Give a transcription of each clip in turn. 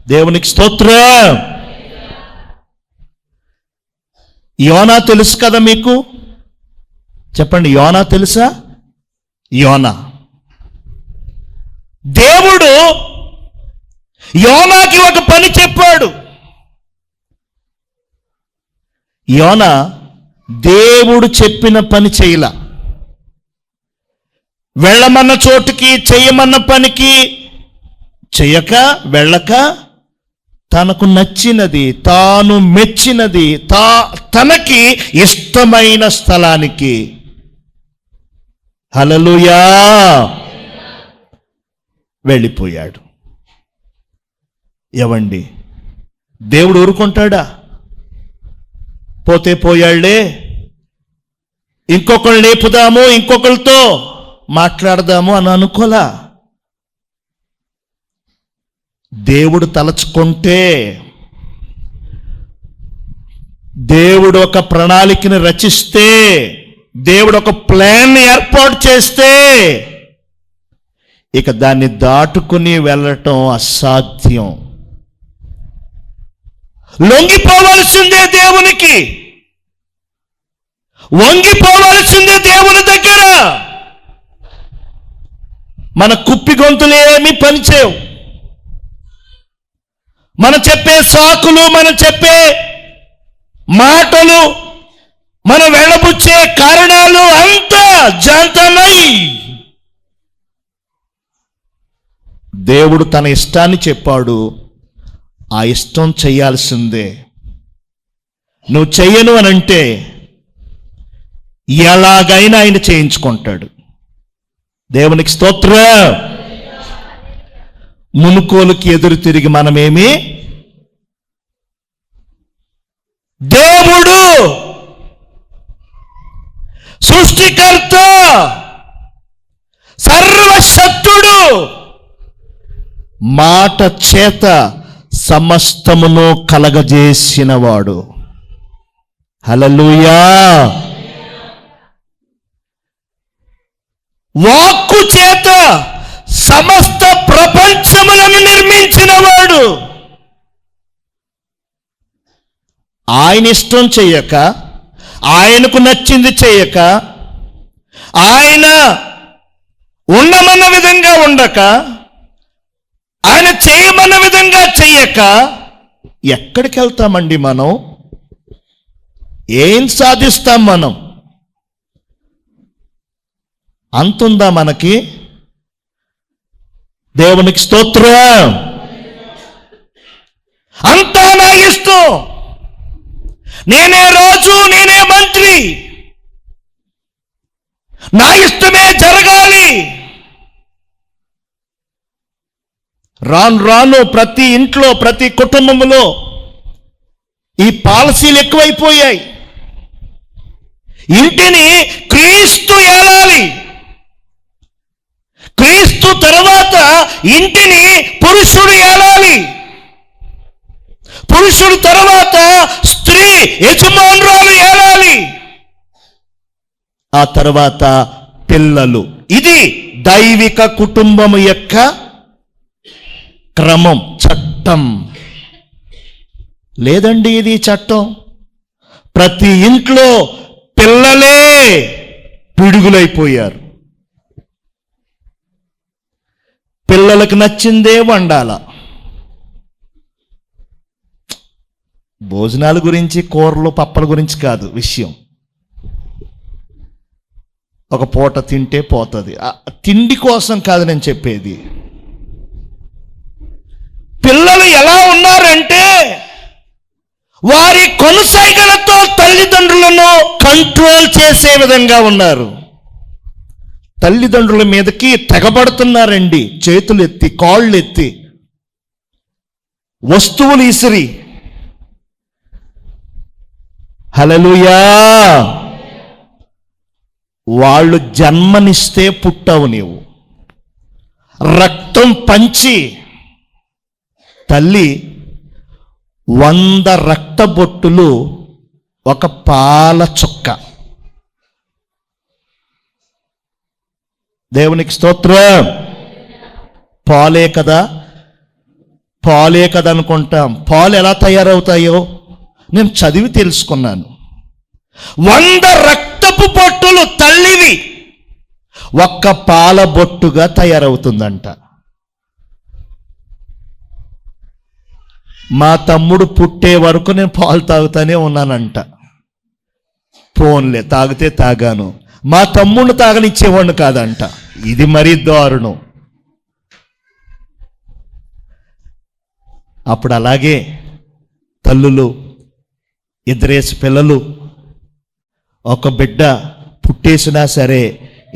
దేవునికి స్తోత్రం. యోనా తెలుసు కదా మీకు? చెప్పండి, యోనా తెలుసా? యోనా, దేవుడు యోనాకి ఒక పని చెప్పాడు. యోనా దేవుడు చెప్పిన పని చేయలా. వెళ్ళమన్న చోటుకి, చెయ్యమన్న పనికి చెయ్యక, వెళ్ళక, తనకు నచ్చినది, తాను మెచ్చినది, తనకి ఇష్టమైన స్థలానికి, హల్లెలూయా, వెళ్ళిపోయాడు. ఏవండి, దేవుడు ఊరుకుంటాడా? పోతే పోయాళ్లే, ఇంకొకళ్ళు లేపుదాము, ఇంకొకరితో మాట్లాడదాము అని అనుకోలా. దేవుడు తలచుకుంటే, దేవుడు ఒక ప్రణాళికని రచిస్తే, దేవుడు ఒక ప్లాన్ ఏర్పాటు చేస్తే ఇక దాన్ని దాటుకుని వెళ్ళటం అసాధ్యం. లొంగిపోవలసిందే దేవునికి, వంగిపోవలసిందే దేవుని దగ్గర. మన కుప్పి గొంతులు ఏమీ పనిచేయవు. మనం చెప్పే సాకులు, మనం చెప్పే మాటలు, మనం వెళ్ళబుచ్చే కారణాలు అంతా జాంతమై, దేవుడు తన ఇష్టాన్ని చెప్పాడు. ఆ ఇష్టం చేయాల్సిందే. నువ్వు చెయ్యను అని అంటే ఎలాగైనా ఆయన చేయించుకుంటాడు. దేవునికి స్తోత్రం. మునుకోలుకి ఎదురు తిరిగి మనమేమి, దేవుడు సృష్టికర్త, సర్వశక్తుడు, మాట చేత సమస్తమును కలగజేసినవాడు. హల్లెలూయా. వాక్కు చేత సమస్త ప్రపంచములను నిర్మించినవాడు. ఆయన ఇష్టం చెయ్యక, ఆయనకు నచ్చింది చెయ్యక, ఆయన ఉండమన్న విధంగా ఉండక, ఆయన చేయమన్న విధంగా చెయ్యక ఎక్కడికి వెళ్తామండి మనం? ఏం సాధిస్తాం మనం? అంతుందా మనకి? దేవునికి స్తోత్రం. అంతా నా ఇష్టం, నేనే రాజు, నేనే మంత్రి, నా ఇష్టమే జరగాలి. రాను రాను ప్రతి ఇంట్లో, ప్రతి కుటుంబంలో ఈ పాలసీలు ఎక్కువైపోయాయి. ఇంటిని క్రీస్తు ఏలాలి, క్రీస్తు తర్వాత ఇంటిని పురుషుడు ఏలాలి, పురుషుడు తర్వాత స్త్రీ యజమానురాలు ఏలాలి, ఆ తర్వాత పిల్లలు. ఇది దైవిక కుటుంబము యొక్క క్రమం, చట్టం. లేదండి ఇది చట్టం. ప్రతి ఇంట్లో పిల్లలే పిడుగులైపోయారు. పిల్లలకు నచ్చిందే వండాల. భోజనాల గురించి, కూరలు పప్పల గురించి కాదు విషయం. ఒక పూట తింటే పోతుంది, తిండి కోసం కాదు నేను చెప్పేది. పిల్లలు ఎలా ఉన్నారంటే వారి కొనసాగలతో తల్లిదండ్రులను కంట్రోల్ చేసే విధంగా ఉన్నారు. తల్లిదండ్రుల మీదకి తెగబడుతున్నారండి, చేతులు ఎత్తి, కాళ్ళు ఎత్తి, వస్తువులు ఇసిరి. హల్లెలూయా. వాళ్ళు జన్మనిస్తే పుట్టవు నీవు. రక్తం పంచి తల్లి 100 రక్తబొట్టులు ఒక పాల చుక్క. దేవునికి స్తోత్రం. పాలే కదా, పాలే కదనుకుంటాం. పాలు ఎలా తయారవుతాయో నేను చదివి తెలుసుకున్నాను. 100 రక్తపు బొట్టులు తల్లివి ఒక్క పాల బొట్టుగా తయారవుతుందంట. మా తమ్ముడు పుట్టే వరకు నేను పాలు తాగుతానే ఉన్నానంట. పోన్లే, తాగితే తాగాను. మా తమ్ముడిని తాగనిచ్చేవాడిని కాదంట. ఇది మరీ దారుణం. అప్పుడు అలాగే తల్లులు, 2 పిల్లలు, ఒక బిడ్డ పుట్టేసినా సరే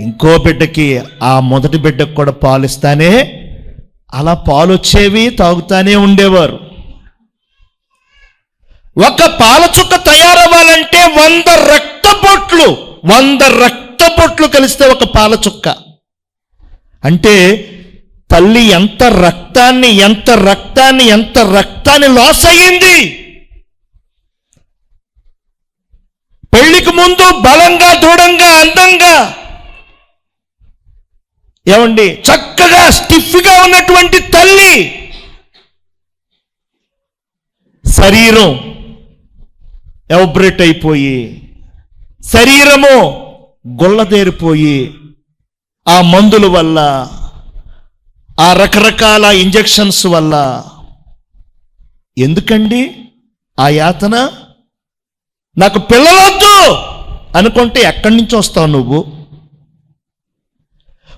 ఇంకో బిడ్డకి, ఆ మొదటి బిడ్డకు కూడా పాలిస్తానే అలా పాలు వచ్చేవి, తాగుతానే ఉండేవారు. ఒక పాల చుక్క తయారవ్వాలంటే 100 రక్త బొట్లు కలిస్తే ఒక పాల చుక్క. అంటే తల్లి ఎంత రక్తాన్ని లాస్ అయ్యింది. పెళ్లికి ముందు బలంగా, దృఢంగా, అందంగా, ఏమండి, చక్కగా స్టిఫ్గా ఉన్నటువంటి తల్లి శరీరం ఎవబ్రేట్ అయిపోయి, శరీరము గొల్లదేరిపోయి, ఆ మందుల వల్ల, ఆ రకరకాల ఇంజెక్షన్స్ వల్ల. ఎందుకండి ఆ యాతన? నాకు పిల్లలొద్దు అనుకుంటే ఎక్కడి నుంచి వస్తావు నువ్వు?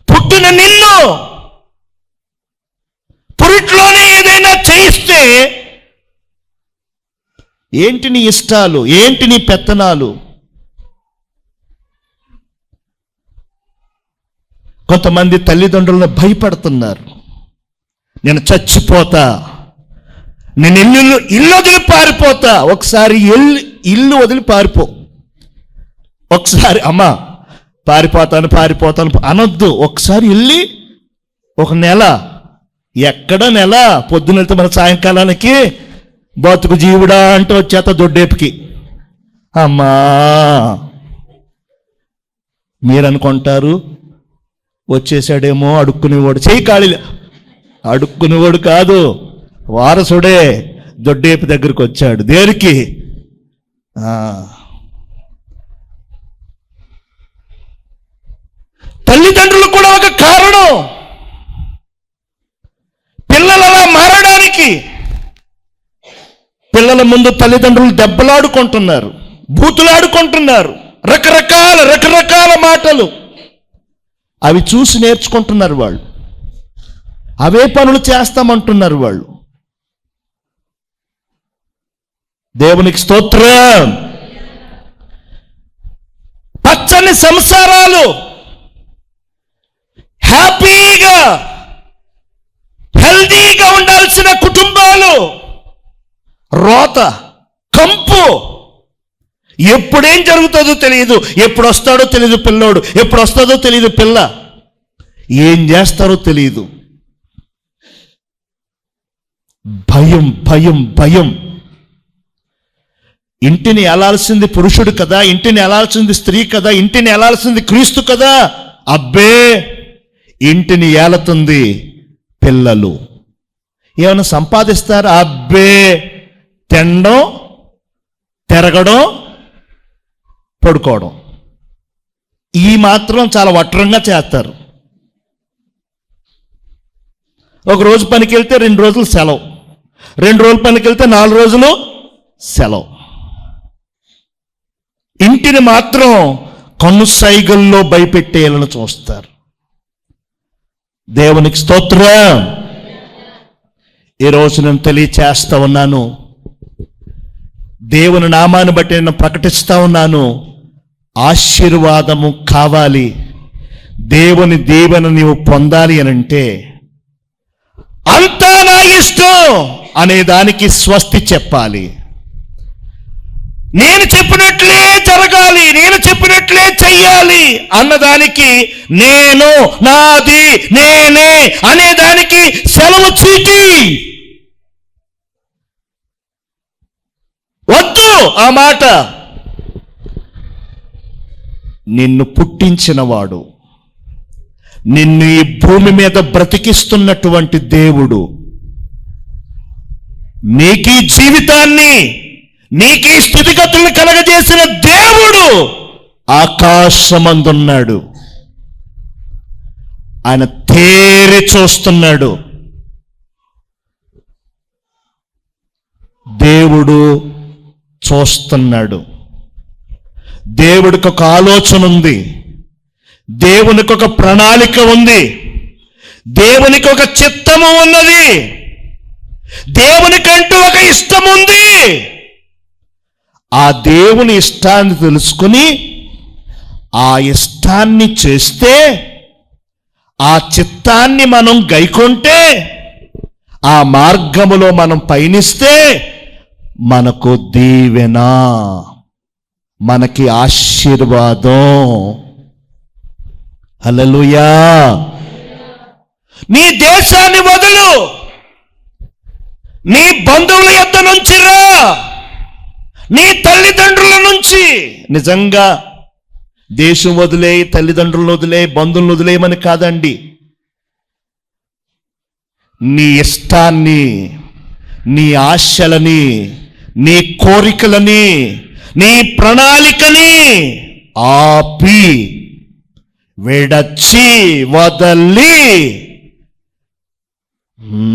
పుట్టిన నిన్ను పురిట్లోనే ఏదైనా చేయిస్తే ఏంటి నీ ఇష్టాలు, ఏంటి నీ పెత్తనాలు? కొంతమంది తల్లిదండ్రులను భయపడుతున్నారు. నేను చచ్చిపోతా, నేను ఇల్లు వదిలి పారిపోతా. ఒకసారి ఇల్లు వదిలి పారిపో. ఒకసారి అమ్మా పారిపోతాను అనొద్దు. ఒకసారి వెళ్ళి ఒక నెల, ఎక్కడ నెల, పొద్దునెళ్తే మన సాయంకాలానికి బతుకు జీవుడా అంటూ వచ్చేత దొడ్డేపుకి. అమ్మా మీరనుకుంటారు వచ్చేసాడేమో అడుక్కునేవాడు. చెయ్యి ఖాళీ, అడుక్కునేవాడు కాదు, వారసుడే దొడ్డేపు దగ్గరికి వచ్చాడు. దేనికి? తల్లిదండ్రులు కూడా ఒక కారణం పిల్లలు అలా మారడానికి. పిల్లల ముందు తల్లిదండ్రులు దెబ్బలాడుకుంటున్నారు, బూతులాడుకుంటున్నారు, రకరకాల మాటలు అవి చూసి నేర్చుకుంటున్నారు వాళ్ళు. అవే పనులు చేస్తామంటున్నారు వాళ్ళు. దేవునికి స్తోత్రం. పచ్చని సంసారాలు, హ్యాపీగా హెల్దీగా ఉండాల్సిన కుటుంబాలు రోత, కంపు. ఎప్పుడేం జరుగుతుందో తెలియదు, ఎప్పుడు వస్తాడో తెలియదు పిల్లోడు, ఎప్పుడు వస్తుందో తెలియదు పిల్ల, ఏం చేస్తారో తెలియదు. భయం భయం భయం. ఇంటిని ఏలాల్సింది పురుషుడు కదా, ఇంటిని ఏలాల్సింది స్త్రీ కదా, ఇంటిని ఏలాల్సింది క్రీస్తు కదా. అబ్బే, ఇంటిని ఏలుతుంది పిల్లలు. ఏమైనా సంపాదిస్తారు? అబ్బే, తినడం, తిరగడం, పడుకోవడం, ఈ మాత్రం చాలా వట్రంగా చేస్తారు. ఒక రోజు పనికి వెళ్తే 2 రోజులు సెలవు, 2 రోజులు పనికి వెళ్తే 4 రోజులు సెలవు. ఇంటిని మాత్రం కనుసైగల్లో భయపెట్టేయాలని చూస్తారు. దేవునికి స్తోత్రం. ఈరోజు నేను తెలియచేస్తా ఉన్నాను, దేవుని నామాన్ని బట్టి నేను ప్రకటిస్తా ఉన్నాను, ఆశీర్వాదము కావాలి, దేవుని దీవెన నీవు పొందాలి అనంటే అంతా నా ఇష్టం అనే దానికి స్వస్తి చెప్పాలి. నేను చెప్పినట్లే జరగాలి, నేను చెప్పినట్లే చెయ్యాలి అన్నదానికి నేను, నాది, నేనే అనేదానికి సెలవు చీటి వద్దు. ఆ మాట నిన్ను పుట్టించినవాడు, నిన్ను ఈ భూమి మీద బ్రతికిస్తున్నటువంటి దేవుడు, నీకీ జీవితాన్ని, నీకీ స్థితిగతులను కలగజేసిన దేవుడు ఆకాశమందున్నాడు. ఆయన తేరి చూస్తున్నాడు. దేవుడు చూస్తున్నాడు. దేవుడికి ఒక ఆలోచన ఉంది. దేవునికి ఒక ప్రణాళిక ఉంది. దేవునికి ఒక చిత్తము ఉన్నది. దేవునికంటూ ఒక ఇష్టం ఉంది. ఆ దేవుని ఇష్టాన్ని తెలుసుకుని ఆ ఇష్టాన్ని చేస్తే, ఆ చిత్తాన్ని మనం గైకొంటే, ఆ మార్గములో మనం పయనిస్తే మనకు దీవెన, మనకి ఆశీర్వాదం. హల్లెలూయా. నీ దేశాన్ని వదులు, నీ బంధువుల యొద్ద నుంచి రా, నీ తల్లిదండ్రుల నుంచి. నిజంగా దేశం వదిలే, తల్లిదండ్రులను వదిలే, బంధువులను వదిలేయమని కాదండి. నీ ఇష్టాన్ని, నీ ఆశలని, నీ కోరికలని, నీ ప్రణాళికని ఆపి, విడచి, వదలి,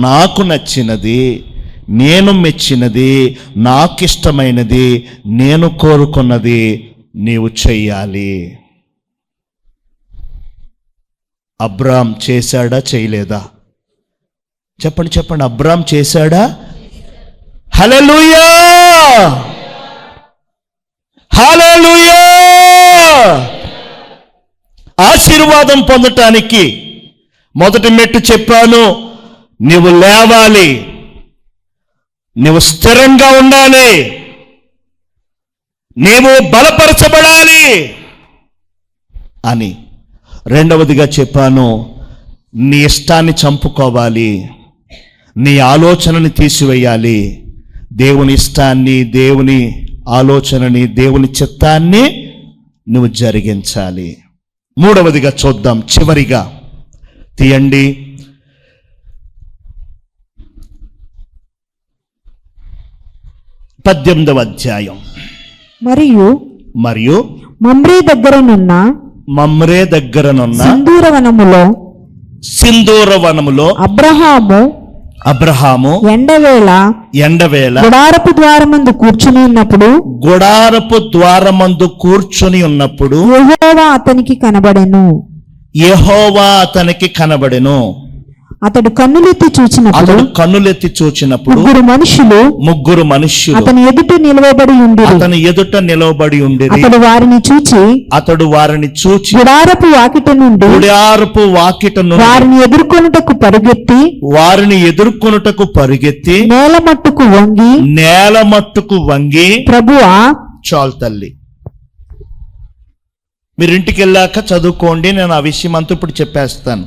నాకు నచ్చినది, నేను మెచ్చినది, నాకిష్టమైనది, నేను కోరుకున్నది నీవు చెయ్యాలి. అబ్రామ్ చేశాడా, చేయలేదా? చెప్పండి చెప్పండి. అబ్రామ్ చేశాడా? హల్లెలూయా, హల్లెలూయా. ఆశీర్వాదం పొందటానికి మొదటి మెట్టు చెప్పాను. నీవు లేవాలి, నీవు స్థిరంగా ఉండాలి, నీవు బలపరచబడాలి అని. రెండవదిగా చెప్పాను, నీ ఇష్టాన్ని చంపుకోవాలి, నీ ఆలోచనని తీసివేయాలి, దేవుని ఇష్టాన్ని, దేవుని ఆలోచనని, దేవుని చిత్తాన్ని నువ్వు జరిగించాలి. మూడవదిగా చూద్దాం, చివరిగా తీయండి. పద్దెనిమిదవ అధ్యాయం. మరియు మమ్రే దగ్గరనున్న సింధూరవనములో అబ్రహాము ఎండవేళ గుడారపు ద్వారమందు కూర్చుని ఉన్నప్పుడు యెహోవా అతనికి కనబడెను. అతడు కన్నులెత్తి చూచినప్పుడు ముగ్గురు మనుష్యులు అతని ఎదుట నిలవబడి ఉండిరి. అతడు వారిని చూచి గుడారపు వాకిట నుండి వారిని ఎదుర్కొనుటకు పరిగెత్తి నేల మట్టుకు వంగి ప్రభువా. చాలు తల్లి, మీరు ఇంటికి వెళ్ళాక చదువుకోండి. నేను ఆ విషయం అంతా ఇప్పుడు చెప్పేస్తాను.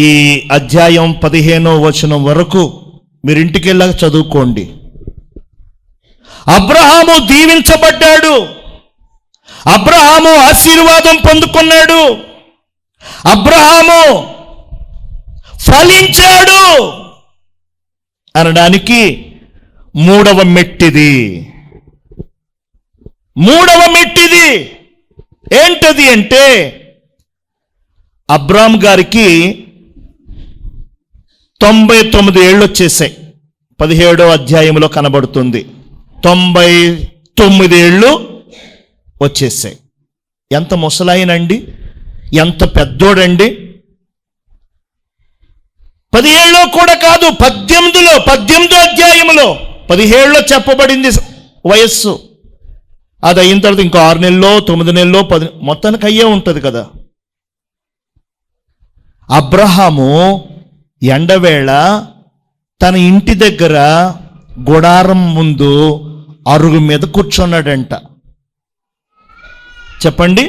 ఈ అధ్యాయం 15వ వచనం వరకు మీరు ఇంటికి వెళ్ళాక చదువుకోండి. అబ్రహాము దీవించబడ్డాడు, అబ్రహాము ఆశీర్వాదం పొందుకున్నాడు, అబ్రహాము ఫలించాడు అనడానికి మూడవ మెట్టిది. ఏంటది అంటే, అబ్రామ్ గారికి 99 ఏళ్ళు వచ్చేసాయి. 17వ అధ్యాయంలో కనబడుతుంది. 99 ఏళ్ళు వచ్చేసాయి. ఎంత ముసలాయనండి, ఎంత పెద్దోడండి. 17లో కూడా కాదు, 18వ అధ్యాయంలో 17లో చెప్పబడింది వయస్సు. అది అయిన తర్వాత ఇంకో 6 నెలలో, 9 నెలలో, 10 మొత్తానికి అయ్యే ఉంటుంది కదా. అబ్రహాము ఎండవేళ తన ఇంటి దగ్గర గుడారం ముందు అరుగు మీద కూర్చున్నాడంట. చెప్పండి,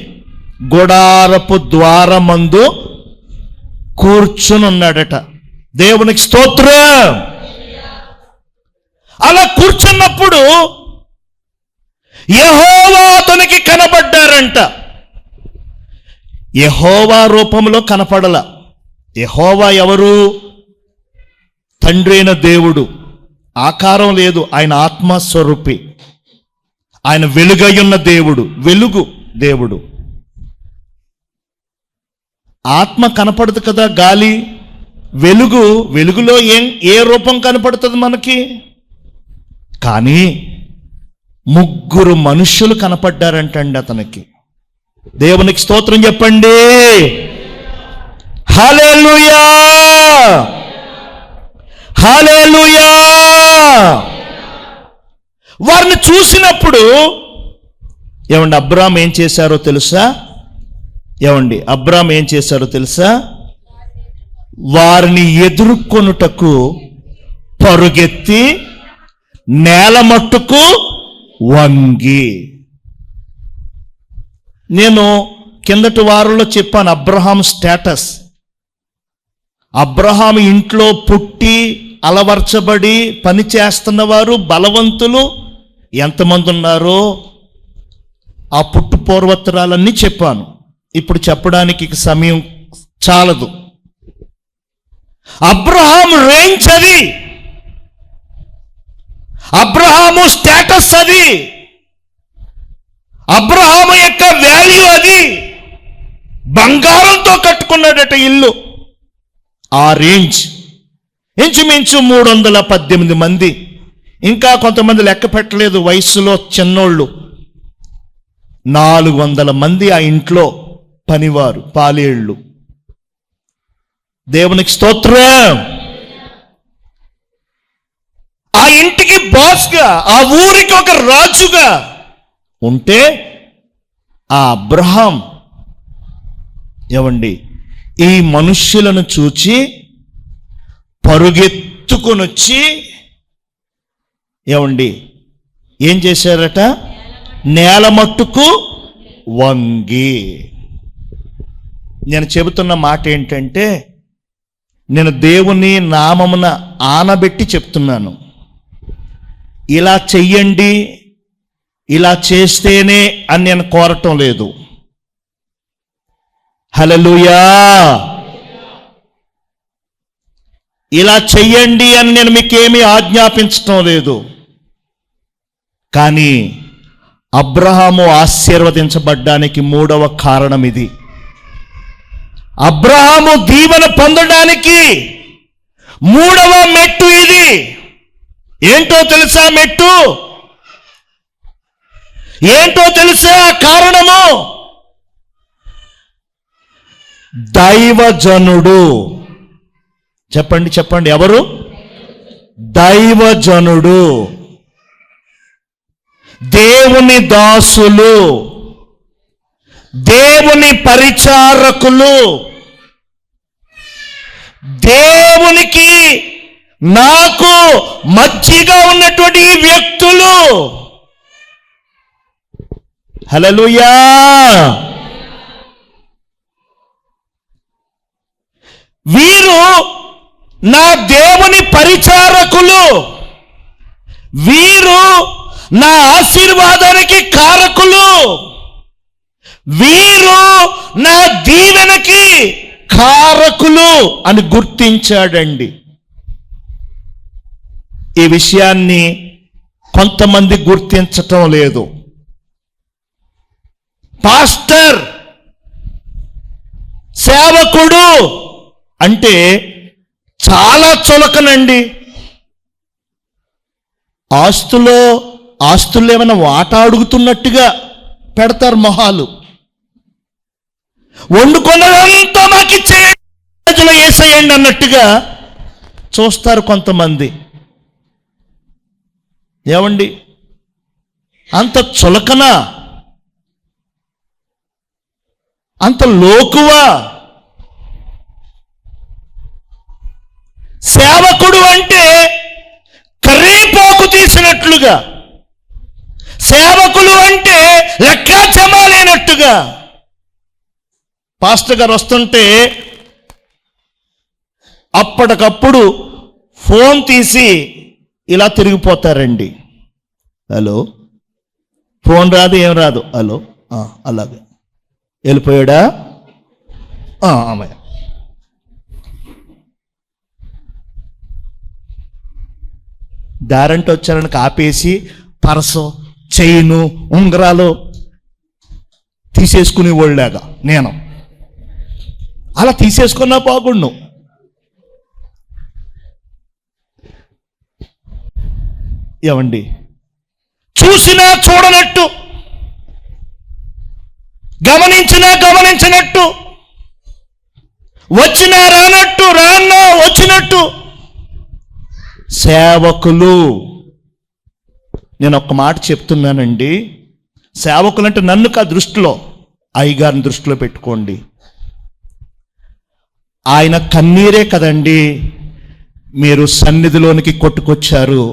గుడారపు ద్వారమందు కూర్చుని ఉన్నాడట. దేవునికి స్తోత్రం. అలా కూర్చున్నప్పుడు యెహోవా అతనికి కనబడ్డారంట. యెహోవా రూపంలో కనపడల. యెహోవా ఎవరు? తండ్రి అయిన దేవుడు, ఆకారం లేదు, ఆయన ఆత్మస్వరూపి, ఆయన వెలుగయ్యున్న దేవుడు, వెలుగు దేవుడు. ఆత్మ కనపడదు కదా, గాలి, వెలుగు, వెలుగులో ఏ రూపం కనపడుతుంది మనకి? కానీ ముగ్గురు మనుష్యులు కనపడ్డారంటండి అతనికి. దేవునికి స్తోత్రం చెప్పండి. హల్లెలూయా, హల్లెలూయా. వారిని చూసినప్పుడు ఏమండి అబ్రాహాం ఏం చేశారో తెలుసా? ఏమండి అబ్రాహాం ఏం చేశారో తెలుసా? వారిని ఎదుర్కొనుటకు పరుగెత్తి నేల మట్టుకు వంగి. నేను కిందటి వారంలో చెప్పాను అబ్రహాం స్టేటస్. అబ్రహాం ఇంట్లో పుట్టి అలవర్చబడి పని చేస్తున్నవారు బలవంతులు ఎంతమంది ఉన్నారో ఆ పుట్టు పూర్వోత్తరాలన్నీ చెప్పాను. ఇప్పుడు చెప్పడానికి సమయం చాలదు. అబ్రహాం రేంజ్ అది, అబ్రహాము స్టేటస్ అది, అబ్రహాము యొక్క వాల్యూ అది. బంగారంతో కట్టుకున్నాడట ఇల్లు. ఆ రేంజ్ ఇంచుమించు 318 మంది. ఇంకా కొంతమంది లెక్క పెట్టలేదు, వయస్సులో చిన్నోళ్ళు. 400 మంది ఆ ఇంట్లో పనివారు, పాలేళ్ళు. దేవునికి స్తోత్రం. ఆ ఇంటికి బాస్గా, ఆ ఊరికి ఒక రాజుగా ఉంటే ఆ అబ్రహాం ఏమండి ఈ మనుష్యులను చూచి పరుగెత్తుకొనొచ్చి ఏమండి ఏం చేశారట? నేల మట్టుకు వంగి. నేను చెబుతున్న మాట ఏంటంటే, నేను దేవుని నామమున ఆనబెట్టి చెప్తున్నాను. ఇలా చెయ్యండి, ఇలా చేస్తేనే అని నేను కోరటం లేదు. హల్లెలూయా. ఇలా చెయ్యండి అని నేను మీకేమీ ఆజ్ఞాపించటం లేదు. కానీ అబ్రహాము ఆశీర్వదించబడ్డానికి 3వ కారణం ఇది. అబ్రహాము దీవెన పొందడానికి 3వ మెట్టు ఇది. ఏంటో తెలుసా మెట్టు? ఏంటో తెలుసా కారణము? దైవజనుడు. చెప్పండి చెప్పండి, ఎవరు? దైవజనుడు, దేవుని దాసులు, దేవుని పరిచారకులు, దేవునికి నాకు మధ్యగా ఉన్నటువంటి ఈ వ్యక్తులు. హల్లెలూయా. వీరు నా దేవుని పరిచారకులు, వీరు నా ఆశీర్వాదానికి కారకులు, వీరు నా దీవెనకి కారకులు అని గుర్తించాడండి. ఈ విషయాన్ని కొంతమంది గుర్తించటం లేదు. పాస్టర్, సేవకుడు అంటే చాలా చులకనండి. ఆస్తులు ఏమైనా వాటా అడుగుతున్నట్టుగా పెడతారు మొహాలు. వండుకున్నదంతా మాకు ఇచ్చేయండి, వేసేయండి అన్నట్టుగా చూస్తారు కొంతమంది. ఏమండి అంత చులకనా? అంత లోకువా? సేవకుడు అంటే కర్రీపోకు తీసినట్లుగా, సేవకులు అంటే లెక్కా చెమాలేనట్టుగా. పాస్టర్ గారు వస్తుంటే అప్పటికప్పుడు ఫోన్ తీసి ఇలా తిరిగిపోతారండి. హలో, ఫోన్ రాదు, ఏం రాదు, హలో, అలాగే వెళ్ళిపోయాడా? అమ్మాయి దారంటే వచ్చారని ఆపేసి పరసో చైను ఉంగరాలు తీసేసుకునేవాళ్ళలాగా నేను అలా తీసేసుకున్నా బాగుండు. ఏమండి, చూసినా చూడనట్టు, గమనించినా గమనించినట్టు, వచ్చినా రానట్టు, రాన్నా వచ్చినట్టు సేవకులు. నేను ఒక్క మాట చెప్తున్నానండి, సేవకులు అంటే నన్ను దృష్టిలో అయ్యగారిని దృష్టిలో పెట్టుకోండి. ఆయన కన్నీరే కదండి మీరు సన్నిధిలోనికి కొట్టుకొచ్చారు.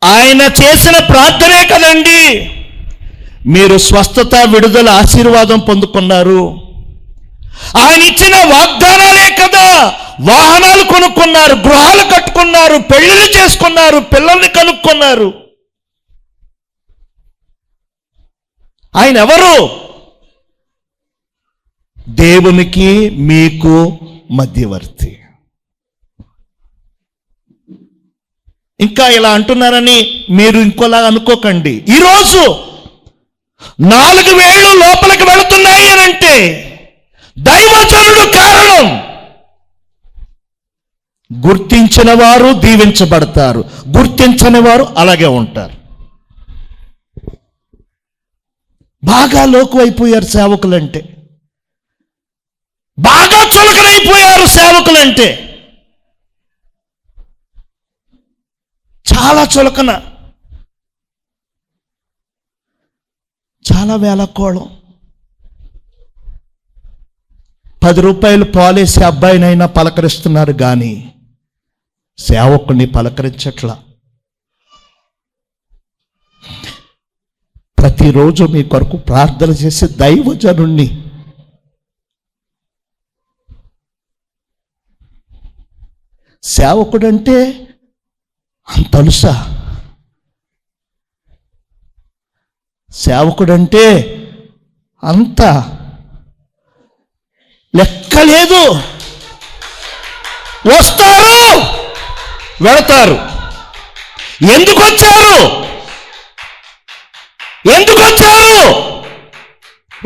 ఆయన చేసిన ప్రార్థనే కదండి మీరు స్వస్థత, విడుదల, ఆశీర్వాదం పొందుకున్నారు. ఆయన ఇచ్చిన వాగ్దానాలే కదా వాహనాలు కొనుక్కున్నారు, గృహాలు కట్టుకున్నారు, పెళ్లిళ్ళు చేసుకున్నారు, పిల్లల్ని కనుక్కున్నారు. ఆయన ఎవరు? దేవునికి మీకు మధ్యవర్తి. ఇంకా ఇలా అంటున్నారని మీరు ఇంకోలా అనుకోకండి. ఈరోజు 4 వేళ్ళు లోపలికి వెళుతున్నాయి అని అంటే దైవజనుడు కారణం. గుర్తించిన వారు దీవించబడతారు, గుర్తించని వారు అలాగే ఉంటారు. బాగా లోకువైపోయారు సేవకులంటే, బాగా చులకనైపోయారు సేవకులంటే. చాలా చులకన, చాలా వేళకోళం. 10 రూపాయలు పాలేసి అబ్బాయినైనా పలకరిస్తున్నారు కానీ సేవకుని పలకరించట్లా. ప్రతిరోజు మీ కొరకు ప్రార్థన చేసే దైవజనుణ్ణి సేవకుడంటే అంతలుసా? సేవకుడంటే అంత లెక్కలేదు. వస్తారు, వెళతారు. ఎందుకు వచ్చారు? ఎందుకు వచ్చారు?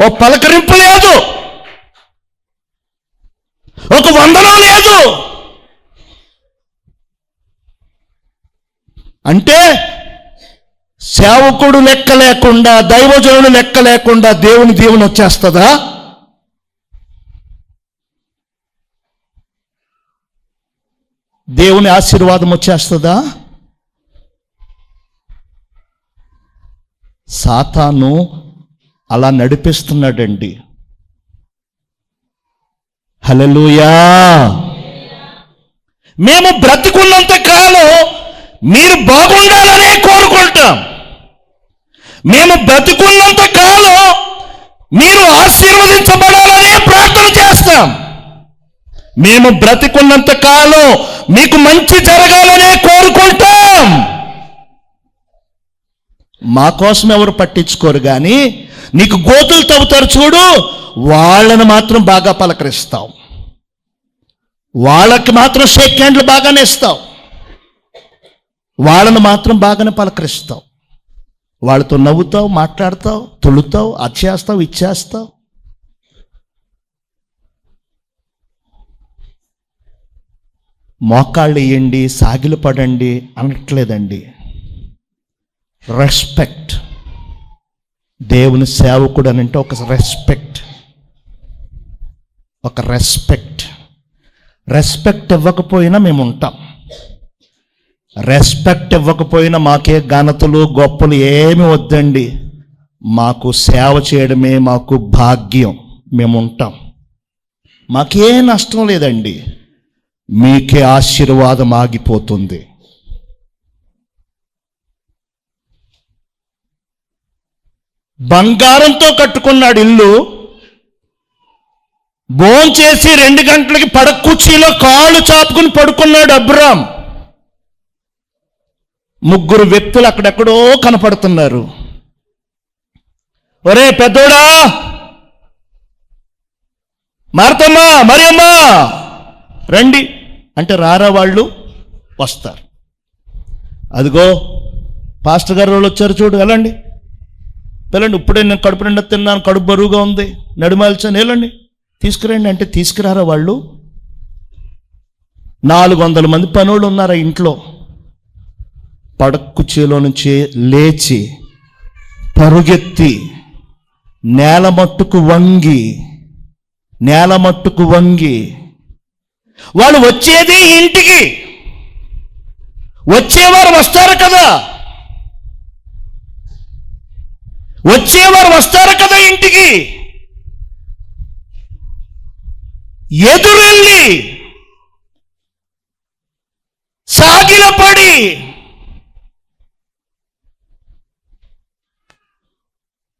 ఓ పలకరింపు లేదు, ఒక వందనం లేదు. అంటే సేవకుడు లెక్క లేకుండా, దైవజనుడు లెక్క లేకుండా దేవుని దీవెన వచ్చేస్తుందా? దేవుని ఆశీర్వాదం వచ్చేస్తుందా? సాతాను అలా నడిపిస్తున్నాడండి. హల్లెలూయా. మేము బ్రతికున్నంత కాలం మీరు బాగుండాలనే కోరుకుంటాం. మేము బ్రతికున్నంత కాలం మీరు ఆశీర్వదించబడాలనే ప్రార్థన చేస్తాం. మేము బ్రతికున్నంత కాలం మీకు మంచి జరగాలనే కోరుకుంటాం. మా కోసం ఎవరు పట్టించుకోరు కానీ నీకు గోతులు తవ్వుతారు చూడు, వాళ్ళని మాత్రం బాగా పలకరిస్తావు, వాళ్ళకి మాత్రం షేక్ హ్యాండ్లు బాగానే ఇస్తావు, వాళ్ళని మాత్రం బాగానే పలకరిస్తావు, వాళ్ళతో నవ్వుతావు, మాట్లాడతావు, తుళ్ళుతావు, అచ్చేస్తావు, ఇచ్చేస్తావు. మోకాళ్ళు వేయండి, సాగిలు పడండి అనట్లేదండి. రెస్పెక్ట్. దేవుని సేవకుడు అని అంటే ఒక రెస్పెక్ట్, ఒక రెస్పెక్ట్. రెస్పెక్ట్ ఇవ్వకపోయినా మేము ఉంటాం. రెస్పెక్ట్ ఇవ్వకపోయినా మాకే ఘనతలు గొప్పలు ఏమి వద్దండి. మాకు సేవ చేయడమే మాకు భాగ్యం. మేము ఉంటాం, మాకే నష్టం లేదండి. మీకే ఆశీర్వాదం ఆగిపోతుంది. బంగారంతో కట్టుకున్నాడు ఇల్లు, భోంచేసి 2 గంటలకి పడక కుర్చీలో కాళ్ళు చాపుకుని పడుకున్నాడు అబ్రాం. 3 వ్యక్తులు అక్కడెక్కడో కనపడుతున్నారు. ఒరే పెద్దోడా, మార్తమ్మా, మరియమ్మా రండి అంటే రారా వాళ్ళు వస్తారు. అదిగో పాస్టర్ గారు వాళ్ళు వచ్చారు చూడు, వెళ్ళండి ఇప్పుడే నేను కడుపు నిండా తిన్నాను, కడుపు బరువుగా ఉంది, నడిమాల్చాను, వెళ్ళండి తీసుకురండి అంటే తీసుకురారా వాళ్ళు? 400 మంది పనులు ఉన్నారా ఇంట్లో. పడక్కుచేలో నుంచి లేచి పరుగెత్తి నేల మట్టుకు వంగి వాళ్ళు వచ్చేది ఇంటికి. వచ్చేవారు వస్తారు కదా ఇంటికి. ఎదురెళ్ళి సాగిలపడి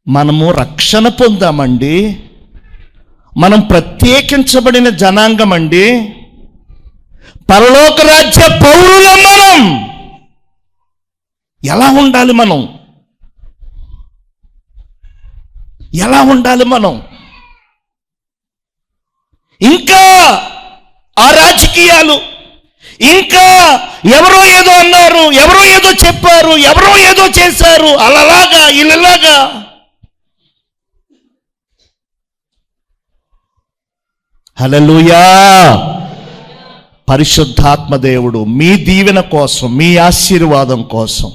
మనము రక్షణ పొందామండి. మనం ప్రత్యేకించబడిన జనాంగం అండి. పరలోక రాజ్య పౌరులం మనం. ఎలా ఉండాలి మనం? ఇంకా ఆ రాజకీయాలు, ఇంకా ఎవరో ఏదో అన్నారు, ఎవరో ఏదో చెప్పారు, ఎవరో ఏదో చేశారు, అలాగా ఇలాగా. హల్లెలూయా. పరిశుద్ధాత్మ దేవుడు మీ దీవెన కోసం, మీ ఆశీర్వాదం కోసం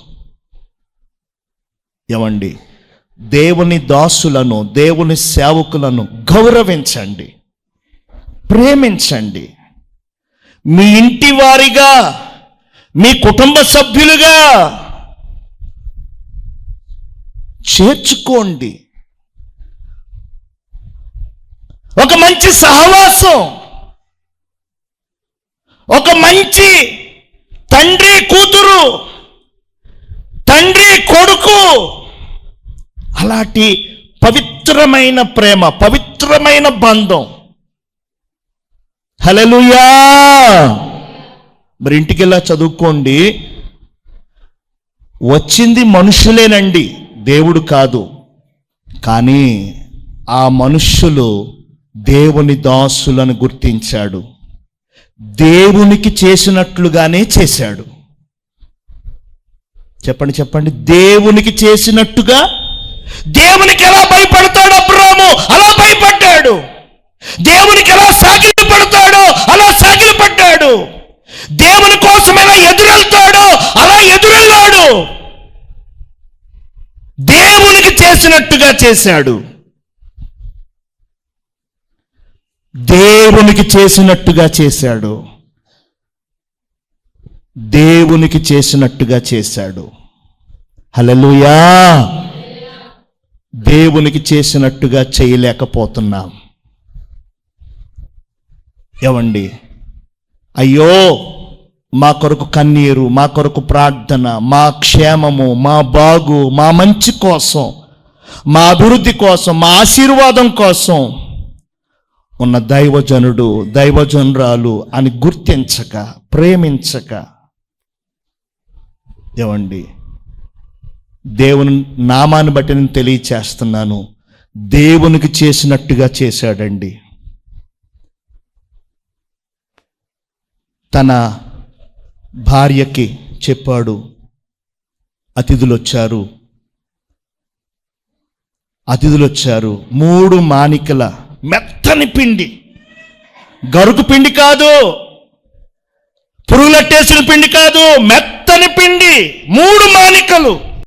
ఏమండి, దేవుని దాసులను, దేవుని సేవకులను గౌరవించండి, ప్రేమించండి. మీ ఇంటి వారిగా, మీ కుటుంబ సభ్యులుగా చేర్చుకోండి. ఒక మంచి సహవాసం, ఒక మంచి తండ్రి కూతురు, తండ్రి కొడుకు, అలాంటి పవిత్రమైన ప్రేమ, పవిత్రమైన బంధం. హల్లెలూయా. మరి ఇంటికి వెళ్ళా చదువుకోండి. వచ్చింది మనుషులేనండి, దేవుడు కాదు. కానీ ఆ మనుష్యులు దేవుని దాసులను గుర్తించాడు, దేవునికి చేసినట్లుగానే చేశాడు. చెప్పండి. దేవునికి చేసినట్టుగా. దేవునికి ఎలా భయపడతాడు అబ్రాము, అలా భయపడ్డాడు. దేవునికి ఎలా సాగిలి పడతాడో అలా సాగిలి పడ్డాడు. దేవుని కోసం ఎలా ఎదురెళ్తాడో అలా ఎదురెళ్ళాడు. దేవునికి చేసినట్టుగా చేశాడు. దేవునికి చేసినట్టుగా చేశాడు. దేవునికి చేసినట్టుగా చేశాడు. హల్లెలూయా. దేవునికి చేసినట్టుగా చేయలేకపోతున్నాం. ఏవండి, అయ్యో మా కొరకు కన్నీరు, మా కొరకు ప్రార్థన, మా క్షేమము, మా బాగు, మా మంచి కోసం, మా అభివృద్ధి కోసం, మా ఆశీర్వాదం కోసం ఉన్న దైవజనుడు, దైవజనురాలు అని గుర్తించక, ప్రేమించక, ఏవండి, దేవుని నామాన్ని బట్టి నేను తెలియచేస్తున్నాను, దేవునికి చేసినట్టుగా చేశాడండి. తన భార్యకి చెప్పాడు, అతిథులు వచ్చారు. 3 మానికల మెత్తని పిండి, గరుకు పిండి కాదు, పురుగులట్టేసిన పిండి కాదు, మెత్తని పిండి, 3 మానికలు.